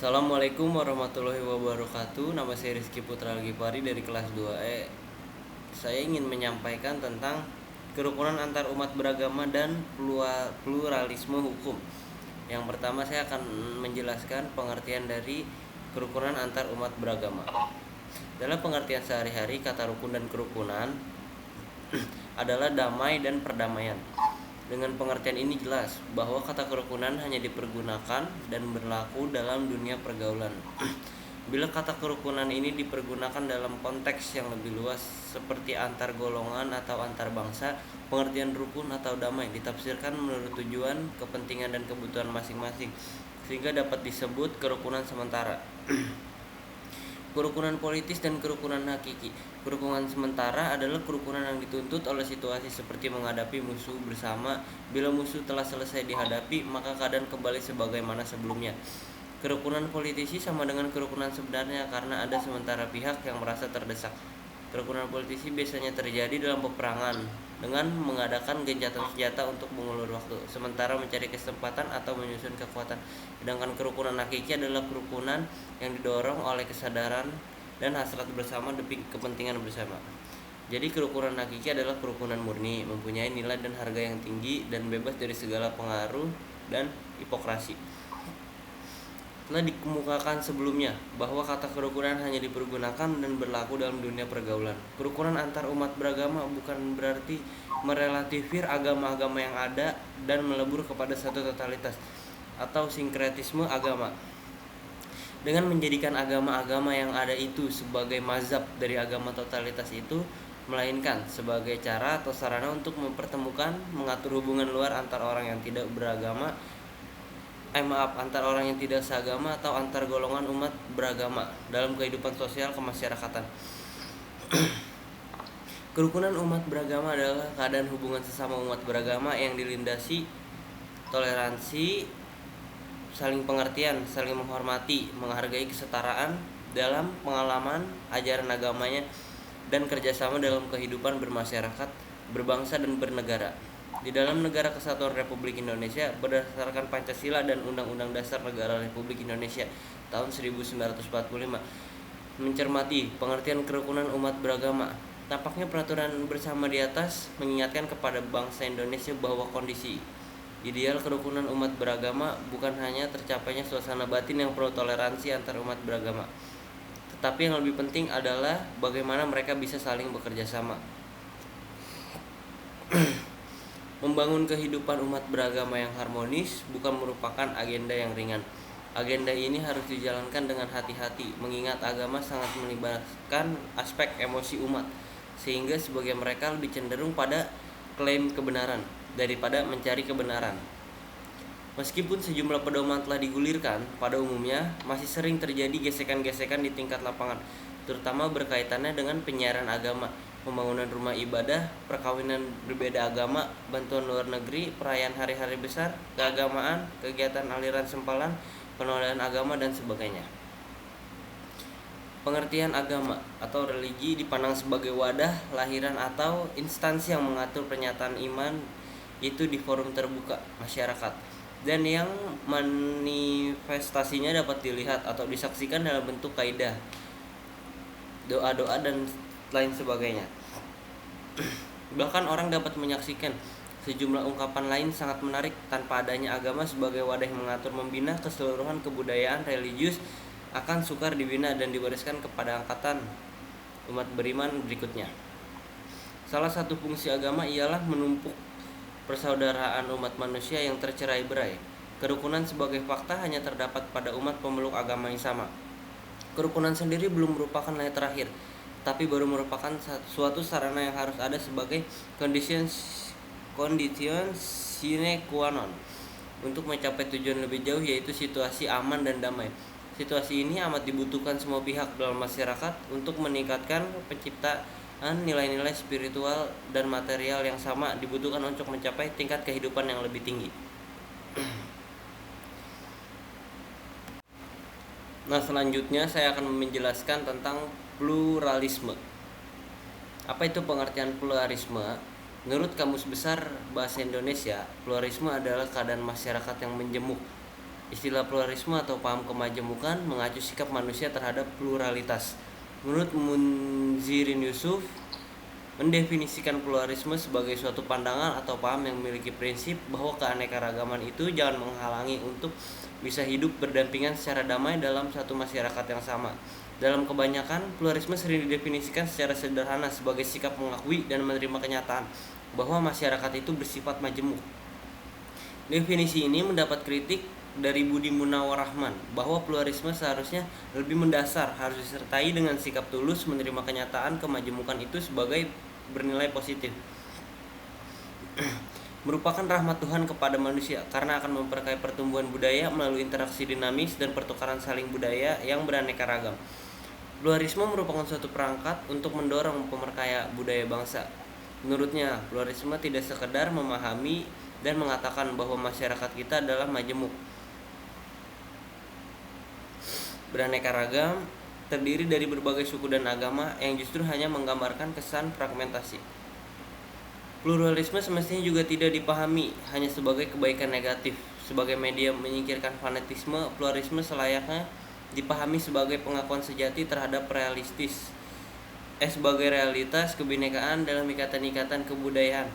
Assalamualaikum warahmatullahi wabarakatuh. Nama saya Rizky Putra Algifari dari kelas 2E. Saya ingin menyampaikan tentang kerukunan antar umat beragama dan pluralisme hukum. Yang pertama saya akan menjelaskan pengertian dari kerukunan antar umat beragama. Dalam pengertian sehari-hari, kata rukun dan kerukunan adalah damai dan perdamaian. Dengan pengertian ini jelas bahwa kata kerukunan hanya dipergunakan dan berlaku dalam dunia pergaulan. Bila kata kerukunan ini dipergunakan dalam konteks yang lebih luas seperti antar golongan atau antar bangsa, pengertian rukun atau damai ditafsirkan menurut tujuan, kepentingan dan kebutuhan masing-masing sehingga dapat disebut kerukunan sementara. Kerukunan politis dan kerukunan hakiki. Kerukunan sementara adalah kerukunan yang dituntut oleh situasi seperti menghadapi musuh bersama. Bila musuh telah selesai dihadapi, maka keadaan kembali sebagaimana sebelumnya. Kerukunan politisi sama dengan kerukunan sebenarnya karena ada sementara pihak yang merasa terdesak. Kerukunan politisi biasanya terjadi dalam peperangan dengan mengadakan gencatan senjata untuk mengulur waktu, sementara mencari kesempatan atau menyusun kekuatan. Sedangkan kerukunan hakiki adalah kerukunan yang didorong oleh kesadaran dan hasrat bersama demi kepentingan bersama. Jadi kerukunan hakiki adalah kerukunan murni, mempunyai nilai dan harga yang tinggi dan bebas dari segala pengaruh dan hipokrasi. Telah dikemukakan sebelumnya bahwa kata kerukunan hanya dipergunakan dan berlaku dalam dunia pergaulan. Kerukunan antar umat beragama bukan berarti merelativir agama-agama yang ada dan melebur kepada satu totalitas atau sinkretisme agama. Dengan menjadikan agama-agama yang ada itu sebagai mazhab dari agama totalitas itu, melainkan sebagai cara atau sarana untuk mempertemukan, mengatur hubungan luar antar orang yang tidak beragama, antar orang yang tidak seagama atau antar golongan umat beragama dalam kehidupan sosial kemasyarakatan. Kerukunan umat beragama adalah keadaan hubungan sesama umat beragama yang dilindasi toleransi, saling pengertian, saling menghormati, menghargai kesetaraan dalam pengalaman, ajaran agamanya, dan kerjasama dalam kehidupan bermasyarakat, berbangsa, dan bernegara. Di dalam Negara Kesatuan Republik Indonesia berdasarkan Pancasila dan Undang-Undang Dasar Negara Republik Indonesia tahun 1945 mencermati pengertian kerukunan umat beragama. Tampaknya peraturan bersama di atas mengingatkan kepada bangsa Indonesia bahwa kondisi ideal kerukunan umat beragama bukan hanya tercapainya suasana batin yang penuh toleransi antar umat beragama, tetapi yang lebih penting adalah bagaimana mereka bisa saling bekerja sama. Membangun kehidupan umat beragama yang harmonis bukan merupakan agenda yang ringan. Agenda ini harus dijalankan dengan hati-hati, mengingat agama sangat melibatkan aspek emosi umat, sehingga sebagian mereka lebih cenderung pada klaim kebenaran daripada mencari kebenaran. Meskipun sejumlah pedoman telah digulirkan, pada umumnya masih sering terjadi gesekan-gesekan di tingkat lapangan, terutama berkaitannya dengan penyiaran agama, pembangunan rumah ibadah, perkawinan berbeda agama, bantuan luar negeri, perayaan hari-hari besar, keagamaan, kegiatan aliran sempalan, penodaan agama, dan sebagainya. Pengertian agama atau religi dipandang sebagai wadah, lahiran, atau instansi yang mengatur pernyataan iman itu di forum terbuka masyarakat, dan yang manifestasinya dapat dilihat atau disaksikan dalam bentuk kaidah, doa-doa, dan lain sebagainya. Bahkan orang dapat menyaksikan sejumlah ungkapan lain sangat menarik tanpa adanya agama sebagai wadah yang mengatur membina keseluruhan kebudayaan religius akan sukar dibina dan diwariskan kepada angkatan umat beriman berikutnya. Salah satu fungsi agama ialah menumpuk persaudaraan umat manusia yang tercerai-berai. Kerukunan sebagai fakta hanya terdapat pada umat pemeluk agama yang sama. Kerukunan sendiri belum merupakan nilai terakhir, tapi baru merupakan suatu sarana yang harus ada sebagai condition sine qua non untuk mencapai tujuan lebih jauh, yaitu situasi aman dan damai. Situasi ini amat dibutuhkan semua pihak dalam masyarakat untuk meningkatkan penciptaan nilai-nilai spiritual dan material yang sama dibutuhkan untuk mencapai tingkat kehidupan yang lebih tinggi. Nah, selanjutnya saya akan menjelaskan tentang pluralisme. Apa itu pengertian pluralisme? Menurut Kamus Besar Bahasa Indonesia, pluralisme adalah keadaan masyarakat yang menjemuk, Istilah pluralisme atau paham kemajemukan mengacu sikap manusia terhadap pluralitas. Menurut Munzirin Yusuf, mendefinisikan pluralisme sebagai suatu pandangan atau paham yang memiliki prinsip bahwa keanekaragaman itu jangan menghalangi untuk bisa hidup berdampingan secara damai dalam satu masyarakat yang sama. Dalam kebanyakan, pluralisme sering didefinisikan secara sederhana sebagai sikap mengakui dan menerima kenyataan bahwa masyarakat itu bersifat majemuk. Definisi ini mendapat kritik dari Budi Munawar Rahman bahwa pluralisme seharusnya lebih mendasar, harus disertai dengan sikap tulus menerima kenyataan kemajemukan itu sebagai bernilai positif. Merupakan rahmat Tuhan kepada manusia karena akan memperkaya pertumbuhan budaya melalui interaksi dinamis dan pertukaran saling budaya yang beraneka ragam. Pluralisme merupakan suatu perangkat untuk mendorong pemerkaya budaya bangsa. Menurutnya, pluralisme tidak sekedar memahami dan mengatakan bahwa masyarakat kita adalah majemuk, beraneka ragam, terdiri dari berbagai suku dan agama yang justru hanya menggambarkan kesan fragmentasi. Pluralisme semestinya juga tidak dipahami hanya sebagai kebaikan negatif. Sebagai media menyingkirkan fanatisme, pluralisme selayaknya dipahami sebagai pengakuan sejati terhadap sebagai realitas kebinekaan dalam ikatan-ikatan kebudayaan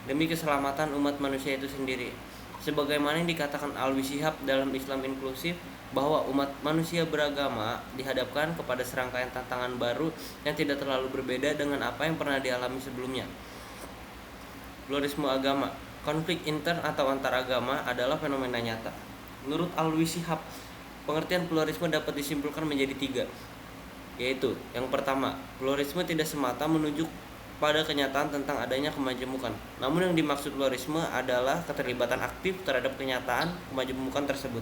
demi keselamatan umat manusia itu sendiri. Sebagaimana yang dikatakan Alwi Shihab dalam Islam Inklusif, bahwa umat manusia beragama dihadapkan kepada serangkaian tantangan baru yang tidak terlalu berbeda dengan apa yang pernah dialami sebelumnya. Pluralisme agama, konflik inter atau antar agama adalah fenomena nyata. Menurut Alwi Shihab, pengertian pluralisme dapat disimpulkan menjadi 3, yaitu yang pertama, pluralisme tidak semata menunjuk pada kenyataan tentang adanya kemajemukan. Namun yang dimaksud pluralisme adalah keterlibatan aktif terhadap kenyataan kemajemukan tersebut.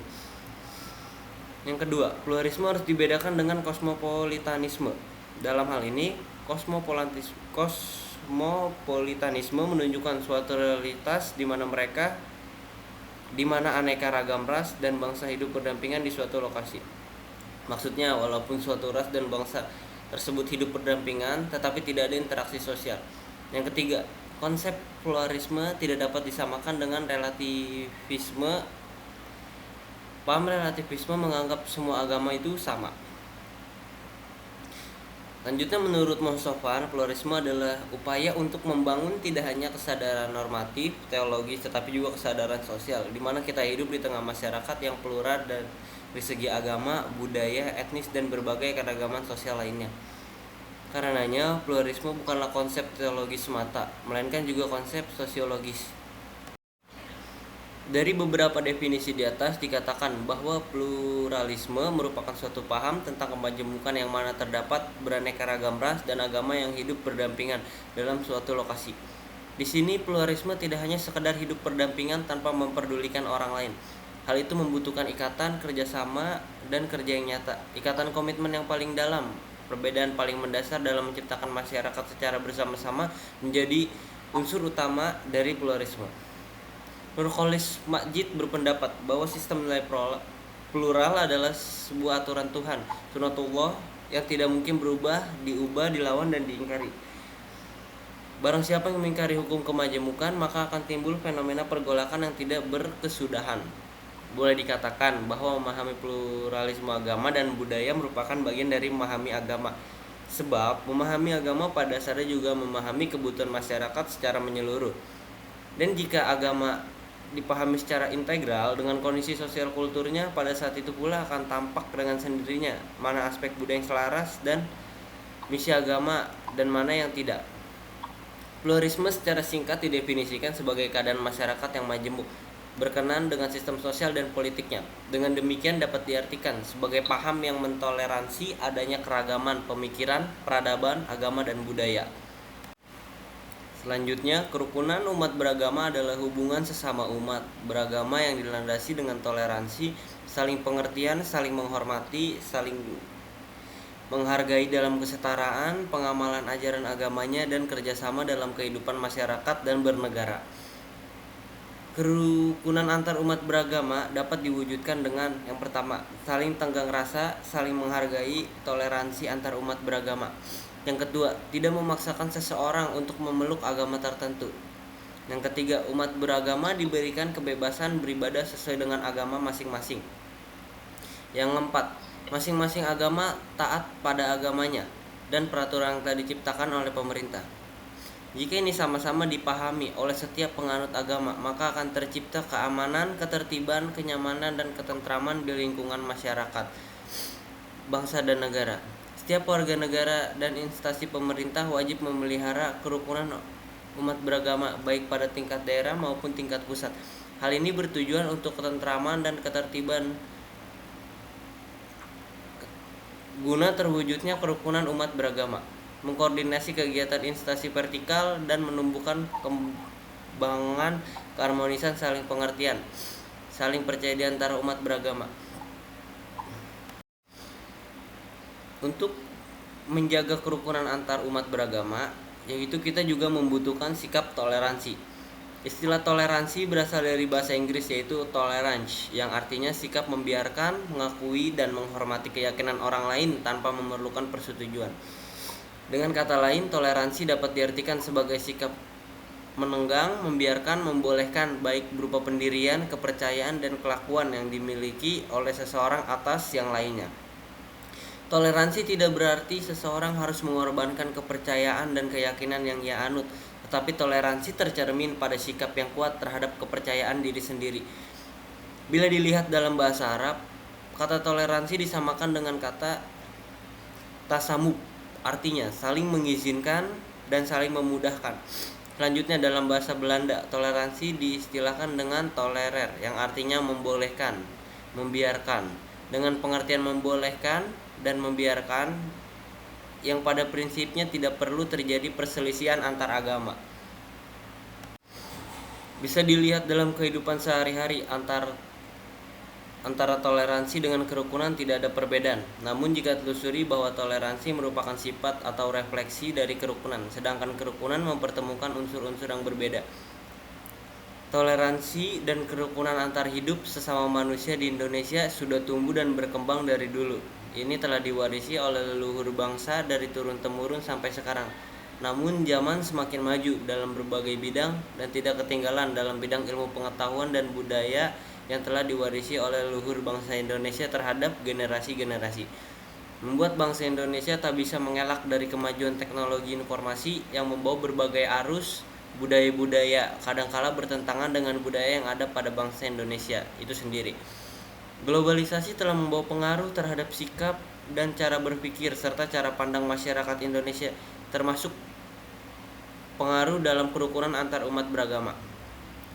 Yang kedua, pluralisme harus dibedakan dengan kosmopolitanisme. Dalam hal ini, kosmopolitanisme menunjukkan suatu realitas di mana aneka ragam ras dan bangsa hidup berdampingan di suatu lokasi. Maksudnya, walaupun suatu ras dan bangsa tersebut hidup berdampingan, tetapi tidak ada interaksi sosial. Yang ketiga, konsep pluralisme tidak dapat disamakan dengan relativisme. Paham relativisme menganggap semua agama itu sama. Lanjutnya, menurut Moh-Sofwan, pluralisme adalah upaya untuk membangun tidak hanya kesadaran normatif, teologis, tetapi juga kesadaran sosial, di mana kita hidup di tengah masyarakat yang plural dan dari segi agama, budaya, etnis, dan berbagai keragaman sosial lainnya. Karenanya, pluralisme bukanlah konsep teologis semata, melainkan juga konsep sosiologis. Dari beberapa definisi di atas dikatakan bahwa pluralisme merupakan suatu paham tentang kemajemukan yang mana terdapat beraneka ragam ras dan agama yang hidup berdampingan dalam suatu lokasi. Di sini pluralisme tidak hanya sekedar hidup berdampingan tanpa memperdulikan orang lain. Hal itu membutuhkan ikatan, kerjasama, dan kerja yang nyata. Ikatan komitmen yang paling dalam, perbedaan paling mendasar dalam menciptakan masyarakat secara bersama-sama menjadi unsur utama dari pluralisme. Nurholis Majid berpendapat bahwa sistem nilai plural adalah sebuah aturan Tuhan, sunatullah, yang tidak mungkin berubah, diubah, dilawan, dan diingkari. Barang siapa yang mengingkari hukum kemajemukan, maka akan timbul fenomena pergolakan yang tidak berkesudahan. Boleh dikatakan bahwa memahami pluralisme agama dan budaya merupakan bagian dari memahami agama. Sebab memahami agama pada dasarnya juga memahami kebutuhan masyarakat secara menyeluruh. Dan jika agama dipahami secara integral dengan kondisi sosial kulturnya, pada saat itu pula akan tampak dengan sendirinya mana aspek budaya yang selaras dan misi agama dan mana yang tidak. Pluralisme secara singkat didefinisikan sebagai keadaan masyarakat yang majemuk, berkenan dengan sistem sosial dan politiknya. Dengan demikian dapat diartikan sebagai paham yang mentoleransi adanya keragaman pemikiran, peradaban, agama, dan budaya. Selanjutnya, kerukunan umat beragama adalah hubungan sesama umat beragama yang dilandasi dengan toleransi, saling pengertian, saling menghormati, saling menghargai dalam kesetaraan, pengamalan ajaran agamanya, dan kerjasama dalam kehidupan masyarakat dan bernegara. Kerukunan antar umat beragama dapat diwujudkan dengan yang pertama, saling tenggang rasa, saling menghargai, toleransi antar umat beragama. Yang kedua, tidak memaksakan seseorang untuk memeluk agama tertentu. Yang ketiga, umat beragama diberikan kebebasan beribadah sesuai dengan agama masing-masing. Yang keempat, masing-masing agama taat pada agamanya dan peraturan yang telah diciptakan oleh pemerintah. Jika ini sama-sama dipahami oleh setiap penganut agama, maka akan tercipta keamanan, ketertiban, kenyamanan, dan ketentraman di lingkungan masyarakat, bangsa, dan negara. Setiap warga negara dan instansi pemerintah wajib memelihara kerukunan umat beragama, baik pada tingkat daerah maupun tingkat pusat. Hal ini bertujuan untuk ketentraman dan ketertiban guna terwujudnya kerukunan umat beragama, mengkoordinasi kegiatan instansi vertikal, dan menumbuhkan kembangan keharmonisan saling pengertian, saling percaya di antara umat beragama. Untuk menjaga kerukunan antar umat beragama, yaitu kita juga membutuhkan sikap toleransi. Istilah toleransi berasal dari bahasa Inggris, yaitu tolerance, yang artinya sikap membiarkan, mengakui, dan menghormati keyakinan orang lain tanpa memerlukan persetujuan. Dengan kata lain, toleransi dapat diartikan sebagai sikap menenggang, membiarkan, membolehkan, baik berupa pendirian, kepercayaan, dan kelakuan yang dimiliki oleh seseorang atas yang lainnya. Toleransi tidak berarti seseorang harus mengorbankan kepercayaan dan keyakinan yang ia anut, tetapi toleransi tercermin pada sikap yang kuat terhadap kepercayaan diri sendiri. Bila dilihat dalam bahasa Arab, kata toleransi disamakan dengan kata tasamub, artinya saling mengizinkan dan saling memudahkan. Selanjutnya dalam bahasa Belanda, toleransi diistilahkan dengan tolerer, yang artinya membolehkan, membiarkan. Dengan pengertian membolehkan dan membiarkan, yang pada prinsipnya tidak perlu terjadi perselisihan antar agama. Bisa dilihat dalam kehidupan sehari-hari, antara toleransi dengan kerukunan tidak ada perbedaan. Namun jika telusuri bahwa toleransi merupakan sifat atau refleksi dari kerukunan, sedangkan kerukunan mempertemukan unsur-unsur yang berbeda. Toleransi dan kerukunan antar hidup sesama manusia di Indonesia sudah tumbuh dan berkembang dari dulu. Ini telah diwarisi oleh leluhur bangsa dari turun-temurun sampai sekarang. Namun zaman semakin maju dalam berbagai bidang dan tidak ketinggalan dalam bidang ilmu pengetahuan dan budaya yang telah diwarisi oleh leluhur bangsa Indonesia terhadap generasi-generasi. Membuat bangsa Indonesia tak bisa mengelak dari kemajuan teknologi informasi yang membawa berbagai arus budaya-budaya, kadangkala bertentangan dengan budaya yang ada pada bangsa Indonesia itu sendiri. Globalisasi telah membawa pengaruh terhadap sikap dan cara berpikir serta cara pandang masyarakat Indonesia, termasuk pengaruh dalam kerukunan antar umat beragama.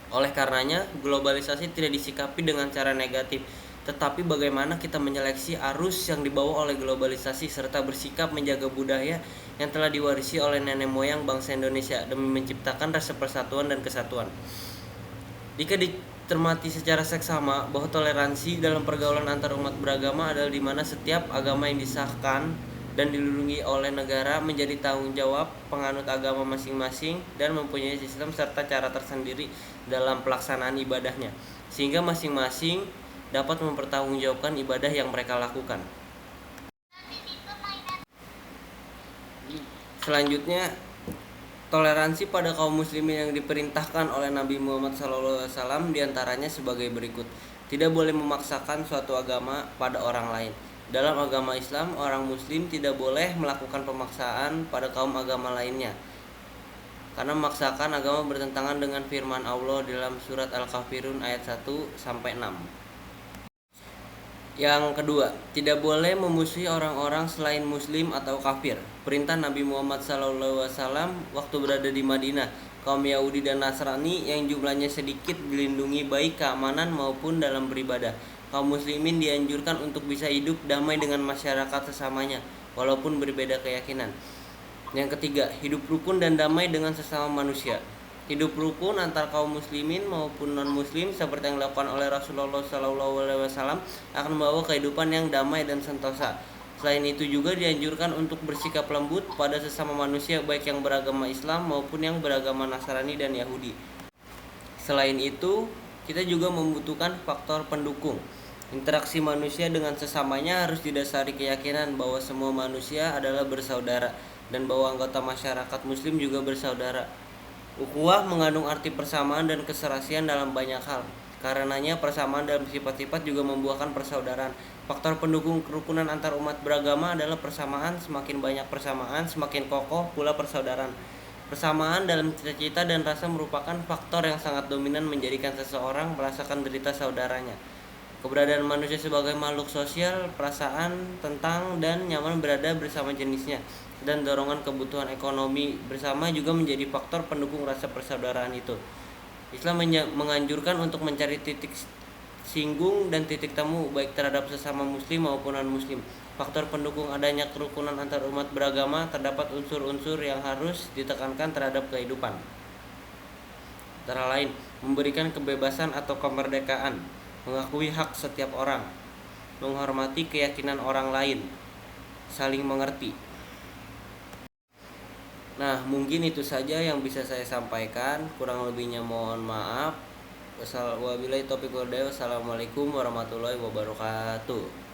Oleh karenanya, globalisasi tidak disikapi dengan cara negatif, tetapi bagaimana kita menyeleksi arus yang dibawa oleh globalisasi serta bersikap menjaga budaya yang telah diwarisi oleh nenek moyang bangsa Indonesia demi menciptakan rasa persatuan dan kesatuan. Jika dicermati secara seksama bahwa toleransi dalam pergaulan antar umat beragama adalah di mana setiap agama yang disahkan dan dilindungi oleh negara menjadi tanggung jawab penganut agama masing-masing dan mempunyai sistem serta cara tersendiri dalam pelaksanaan ibadahnya, sehingga masing-masing dapat mempertanggungjawabkan ibadah yang mereka lakukan. Selanjutnya, toleransi pada kaum muslimin yang diperintahkan oleh Nabi Muhammad SAW diantaranya sebagai berikut. Tidak boleh memaksakan suatu agama pada orang lain. Dalam agama Islam, orang muslim tidak boleh melakukan pemaksaan pada kaum agama lainnya, karena memaksakan agama bertentangan dengan firman Allah dalam surat Al-Kafirun ayat 1-6. Yang kedua, tidak boleh memusuhi orang-orang selain muslim atau kafir. Perintah Nabi Muhammad SAW waktu berada di Madinah, kaum Yahudi dan Nasrani yang jumlahnya sedikit dilindungi baik keamanan maupun dalam beribadah. Kaum muslimin dianjurkan untuk bisa hidup damai dengan masyarakat sesamanya, walaupun berbeda keyakinan. Yang ketiga, hidup rukun dan damai dengan sesama manusia. Hidup rukun antar kaum muslimin maupun non-muslim seperti yang dilakukan oleh Rasulullah SAW akan membawa kehidupan yang damai dan sentosa. Selain itu juga dianjurkan untuk bersikap lembut pada sesama manusia baik yang beragama Islam maupun yang beragama Nasrani dan Yahudi. Selain itu, kita juga membutuhkan faktor pendukung. Interaksi manusia dengan sesamanya harus didasari keyakinan bahwa semua manusia adalah bersaudara dan bahwa anggota masyarakat muslim juga bersaudara. Ukhuwah mengandung arti persamaan dan keserasian dalam banyak hal. Karenanya persamaan dalam sifat-sifat juga membuahkan persaudaraan. Faktor pendukung kerukunan antar umat beragama adalah persamaan. Semakin banyak persamaan, semakin kokoh pula persaudaraan. Persamaan dalam cita-cita dan rasa merupakan faktor yang sangat dominan menjadikan seseorang merasakan derita saudaranya. Keberadaan manusia sebagai makhluk sosial, perasaan tentang dan nyaman berada bersama jenisnya, dan dorongan kebutuhan ekonomi bersama juga menjadi faktor pendukung rasa persaudaraan itu. Islam menganjurkan untuk mencari titik singgung dan titik temu baik terhadap sesama muslim maupun non-muslim. Faktor pendukung adanya kerukunan antar umat beragama terdapat unsur-unsur yang harus ditekankan terhadap kehidupan. Antara lain, memberikan kebebasan atau kemerdekaan, mengakui hak setiap orang, menghormati keyakinan orang lain, saling mengerti. Nah, mungkin itu saja yang bisa saya sampaikan. Kurang lebihnya mohon maaf. Wabillahi taufiq wal hidayah. Wassalamualaikum warahmatullahi wabarakatuh.